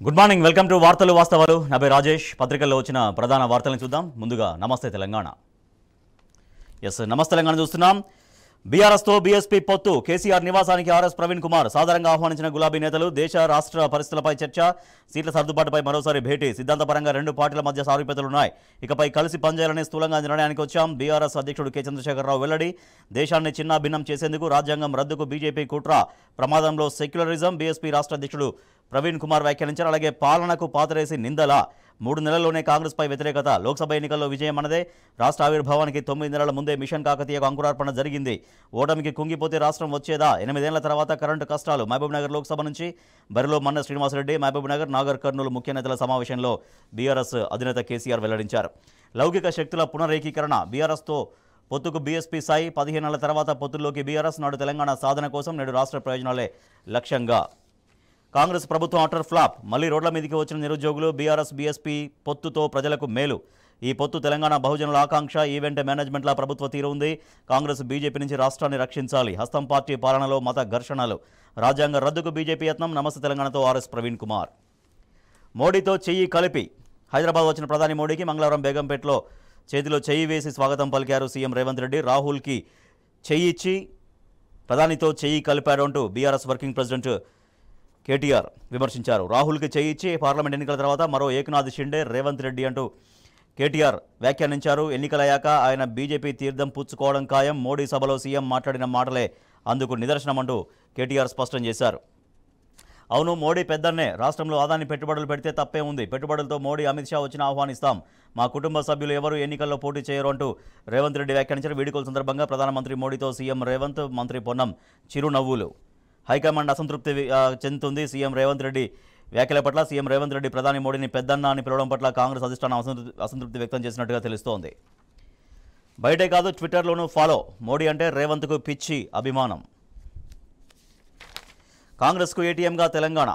Good morning, welcome to వార్తలు వాస్తవాలు. నా పేరు రాజేష్. పత్రికల్లో వచ్చిన ప్రధాన వార్తలను చూద్దాం. ముందుగా నమస్తే తెలంగాణ. నమస్తే తెలంగాణ చూస్తున్నాం. బీఆర్ఎస్తో బీఎస్పీ పొత్తు. కేసీఆర్ నివాసానికి ఆర్ఎస్ ప్రవీణ్ కుమార్ సాధారణంగా ఆహ్వానించిన గులాబీ నేతలు. దేశ రాష్ట్ర పరిస్థితులపై చర్చ, సీట్ల సర్దుబాటుపై మరోసారి భేటీ. సిద్ధాంతపరంగా రెండు పార్టీల మధ్య సారూప్యతలున్నాయి. ఇకపై కలిసి పనిచేయాలని స్థూలంగా నిర్ణయానికి వచ్చాం. బీఆర్ఎస్ అధ్యక్షుడు కె చంద్రశేఖరరావు వెల్లడి. దేశాన్ని చిన్నాభిన్నం చేసేందుకు రాజ్యాంగం రద్దుకు బీజేపీ కుట్ర. ప్రమాదంలో సెక్యులరిజం. బీఎస్పీ రాష్ట్ర అధ్యక్షుడు ప్రవీణ్ కుమార్ వ్యాఖ్యానించారు. అలాగే పాలనకు పాతరేసి నిందల. 3 నెలల్లోనే కాంగ్రెస్పై వ్యతిరేకత. లోక్సభ ఎన్నికల్లో విజయం అన్నదే. రాష్ట్ర ఆవిర్భావానికి 9 నెలల ముందే మిషన్ కాకతీయకు అంకురార్పణ జరిగింది. ఓటమికి కుంగిపోతే రాష్ట్రం వచ్చేదా? 8 ఏళ్ల తర్వాత కరెంటు కష్టాలు. మహబూబ్నగర్ లోక్సభ నుంచి బరిలో మన్న శ్రీనివాసరెడ్డి. మహబూబ్నగర్, నాగర్ కర్నూలు ముఖ్య నేతల సమావేశంలో బీఆర్ఎస్ అధినేత కేసీఆర్ వెల్లడించారు. లౌకిక శక్తుల పునరేకీకరణ. బీఆర్ఎస్తో పొత్తుకు బీఎస్పీ సాయి. 15 ఏళ్ల తర్వాత పొత్తుల్లోకి బీఆర్ఎస్. నాడు తెలంగాణ సాధన కోసం, నేడు రాష్ట్ర ప్రయోజనాలే లక్ష్యంగా. కాంగ్రెస్ ప్రభుత్వం అటర్ ఫ్లాప్. మళ్లీ రోడ్ల మీదకి వచ్చిన నిరుద్యోగులు. బీఆర్ఎస్ బీఎస్పీ పొత్తుతో ప్రజలకు మేలు. ఈ పొత్తు తెలంగాణ బహుజనుల ఆకాంక్ష. ఈవెంట్ మేనేజ్మెంట్ల ప్రభుత్వ తీరు ఉంది. కాంగ్రెస్ బీజేపీ నుంచి రాష్ట్రాన్ని రక్షించాలి. హస్తం పార్టీ పాలనలో మత ఘర్షణలు. రాజ్యాంగ రద్దుకు బీజేపీ యత్నం. నమస్తే తెలంగాణతో ఆర్ఎస్ ప్రవీణ్ కుమార్. మోడీతో చెయ్యి కలిపి. హైదరాబాద్ వచ్చిన ప్రధాని మోడీకి మంగళవారం బేగంపేటలో చేతిలో చెయ్యి వేసి స్వాగతం పలికారు సీఎం రేవంత్ రెడ్డి. రాహుల్కి చెయ్యి ఇచ్చి ప్రధానితో చెయ్యి కలిపారు అంటూ బీఆర్ఎస్ వర్కింగ్ ప్రెసిడెంట్ కేటీఆర్ విమర్శించారు. రాహుల్కి చేయించి పార్లమెంట్ ఎన్నికల తర్వాత మరో ఏకనాథ్ షిండే, రేవంత్ రెడ్డి అంటూ కేటీఆర్ వ్యాఖ్యానించారు. ఎన్నికలయ్యాక ఆయన బీజేపీ తీర్థం పుచ్చుకోవడం ఖాయం. మోడీ సభలో సీఎం మాట్లాడిన మాటలే అందుకు నిదర్శనమంటూ కేటీఆర్ స్పష్టం చేశారు. అవును, మోడీ పెద్దన్నే. రాష్ట్రంలో ఆదాని పెట్టుబడులు పెడితే తప్పే ఉంది. పెట్టుబడులతో మోడీ, అమిత్ షా వచ్చినా ఆహ్వానిస్తాం. మా కుటుంబ సభ్యులు ఎవరు ఎన్నికల్లో పోటీ చేయరు అంటూ రేవంత్ రెడ్డి వ్యాఖ్యానించారు. వీడుకోల సందర్భంగా ప్రధానమంత్రి మోడీతో సీఎం రేవంత్, మంత్రి పొన్నం చిరునవ్వులు. హైకమాండ్ అసంతృప్తి చెందుతుంది. సీఎం రేవంత్ రెడ్డి వ్యాఖ్యల పట్ల. సీఎం రేవంత్ రెడ్డి ప్రధాని మోడీని పెద్దన్న అని పిలవడం పట్ల కాంగ్రెస్ అధిష్టానం అసంతృప్తి వ్యక్తం చేసినట్టుగా తెలుస్తోంది. బయటే కాదు, ట్విట్టర్లోనూ ఫాలో. మోడీ అంటే రేవంత్కు పిచ్చి అభిమానం. కాంగ్రెస్కు ఏటీఎంగా తెలంగాణ.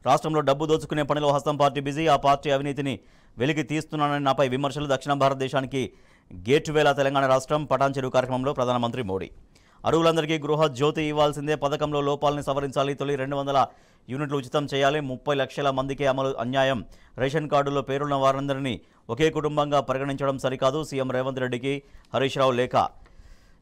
రాష్ట్రంలో డబ్బు దోచుకునే పనిలో హస్తం పార్టీ బిజీ. ఆ పార్టీ అవినీతిని వెలికి తీస్తున్నానని నాపై విమర్శలు. దక్షిణ భారతదేశానికి గేట్వేలా తెలంగాణ రాష్ట్రం. పటాన్ చెరువు కార్యక్రమంలో ప్రధానమంత్రి మోడీ. అరువులందరికీ గృహ జ్యోతి ఇవ్వాల్సిందే. పథకంలో లోపాలని సవరించాలి. తొలి 200 యూనిట్లు ఉచితం చేయాలి. 30 లక్షల మందికే అమలు అన్యాయం. రేషన్ కార్డుల్లో పేరున్న వారందరినీ ఒకే కుటుంబంగా పరిగణించడం సరికాదు. సీఎం రేవంత్ రెడ్డికి హరీష్ రావు లేఖ.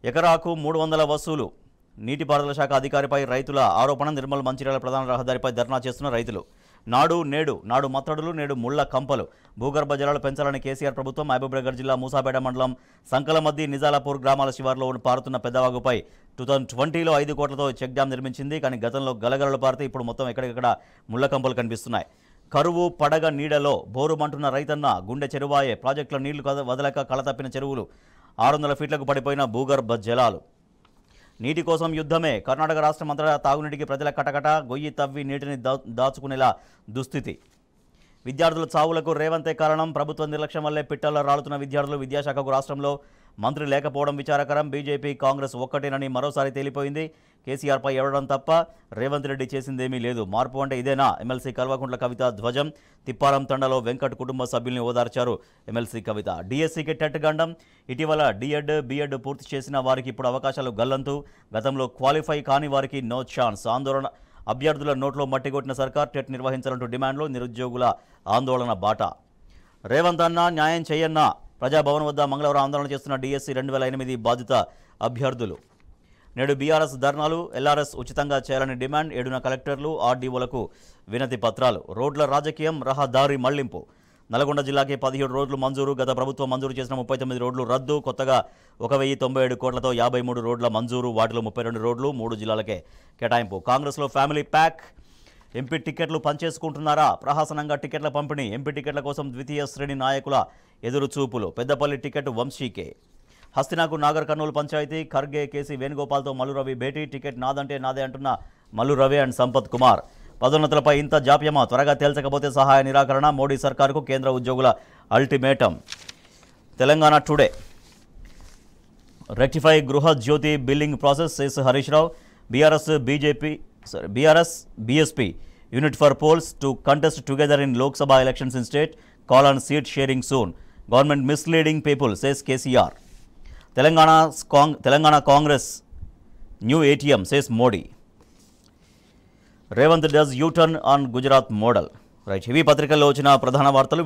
ఎకరాకు 300 వసూలు. నీటిపారుదల శాఖ అధికారిపై రైతుల ఆరోపణ. నిర్మల్ మంచిర్యాల ప్రధాన రహదారిపై ధర్నా చేస్తున్న రైతులు. నాడు నేడు. నాడు మత్తడులు, నేడు ముళ్ల కంపలు. భూగర్భ జలాలు పెంచాలని కేసీఆర్ ప్రభుత్వం. మహబూబ్నగర్ జిల్లా మూసాపేట మండలం సంకలమద్ది, నిజాలాపూర్ గ్రామాల శివార్లో పారుతున్న పెద్దవాగుపై 2020లో 5 కోట్లతో చెక్ డ్యాం నిర్మించింది. కానీ గతంలో గలగలలు పారితే ఇప్పుడు మొత్తం ఎక్కడెక్కడ ముళ్ల కంపలు కనిపిస్తున్నాయి. కరువు పడగ నీడలో బోరుమంటున్న రైతన్న. గుండె చెరువాయే. ప్రాజెక్టులో నీళ్లు వదలక కళతప్పిన చెరువులు. 600 ఫీట్లకు పడిపోయిన భూగర్భ జలాలు. నీటి కోసం యుద్ధమే. కర్ణాటక రాష్ట్రం అంతటా తాగునీటికి ప్రజల కటకట. గొయ్యి తవ్వి నీటిని దాచుకునేలా దుస్థితి. విద్యార్థుల చావులకు రేవంతే కారణం. ప్రభుత్వ నిర్లక్ష్యం వల్లే పిట్టల్లో రాలుతున్న విద్యార్థులు. విద్యాశాఖకు రాష్ట్రంలో మంత్రి లేకపోవడం విచారకరం. బీజేపీ కాంగ్రెస్ ఒక్కటేనని మరోసారి తేలిపోయింది. కేసీఆర్పై ఎవడడం తప్ప రేవంత్ రెడ్డి చేసిందేమీ లేదు. మార్పు అంటే ఇదేనా? ఎమ్మెల్సీ కల్వకుంట్ల కవిత ధ్వజం. తిప్పారం తండలో వెంకట్ కుటుంబ సభ్యుల్ని ఓదార్చారు ఎమ్మెల్సీ కవిత. డిఎస్సీకి టెట్ గండం. ఇటీవల డిఎడ్, బిఎడ్ పూర్తి చేసిన వారికి ఇప్పుడు అవకాశాలు గల్లంతు. గతంలో క్వాలిఫై కాని వారికి నో ఛాన్స్. ఆందోళన. అభ్యర్థుల నోట్లో మట్టికొట్టిన సర్కార్. టెట్ నిర్వహించాలంటూ డిమాండ్లో నిరుద్యోగుల ఆందోళన బాట. రేవంత్ అన్న న్యాయం చేయన్న. ప్రజాభవన్ వద్ద మంగళవారం ఆందోళన చేస్తున్న డిఎస్సీ 2008 బాధిత అభ్యర్థులు. నేడు బీఆర్ఎస్ ధర్నాలు. ఎల్ఆర్ఎస్ ఉచితంగా చేయాలని డిమాండ్. 7 కలెక్టర్లు, ఆర్డీఓలకు వినతి పత్రాలు. రోడ్ల రాజకీయం. రహదారి మళ్లింపు. నల్గొండ జిల్లాకి 17 రోడ్లు మంజూరు. గత ప్రభుత్వం మంజూరు చేసిన 39 రోడ్లు రద్దు. కొత్తగా 1097 కోట్లతో 53 రోడ్ల మంజూరు. వాటిలో 32 రోడ్లు 3 జిల్లాలకే కేటాయింపు. కాంగ్రెస్లో ఫ్యామిలీ ప్యాక్. ఎంపీ టికెట్లు పంచేసుకుంటున్నారా? ప్రహసనంగా టికెట్ల పంపిణీ. ఎంపీ టికెట్ల కోసం ద్వితీయ శ్రేణి నాయకుల ఎదురుచూపులు. పెద్దపల్లి టికెట్ వంశీకే. హస్తినాకు నాగర్ కర్నూలు పంచాయతీ. ఖర్గే, కేసీ వేణుగోపాల్తో మల్లు రవి భేటీ. టికెట్ నాదంటే నాదే అంటున్న మల్లు రవి అండ్ సంపత్ కుమార్. పదోన్నతులపై ఇంత జాప్యమా? త్వరగా తేల్చకపోతే సహాయ నిరాకరణ. మోడీ సర్కారుకు కేంద్ర ఉద్యోగుల ultimatum. Telangana today. Rectify Gruha Jyothi billing process says Harish Rao. BRS BSP unite for polls to contest together in Lok Sabha elections in state. Call on seat sharing soon. Government misleading people says KCR. Telangana Congress new ATM says Modi. Revanth does U-turn on Gujarat model. Right, ఇవి పత్రికల్లో వచ్చిన ప్రధాన వార్తలు.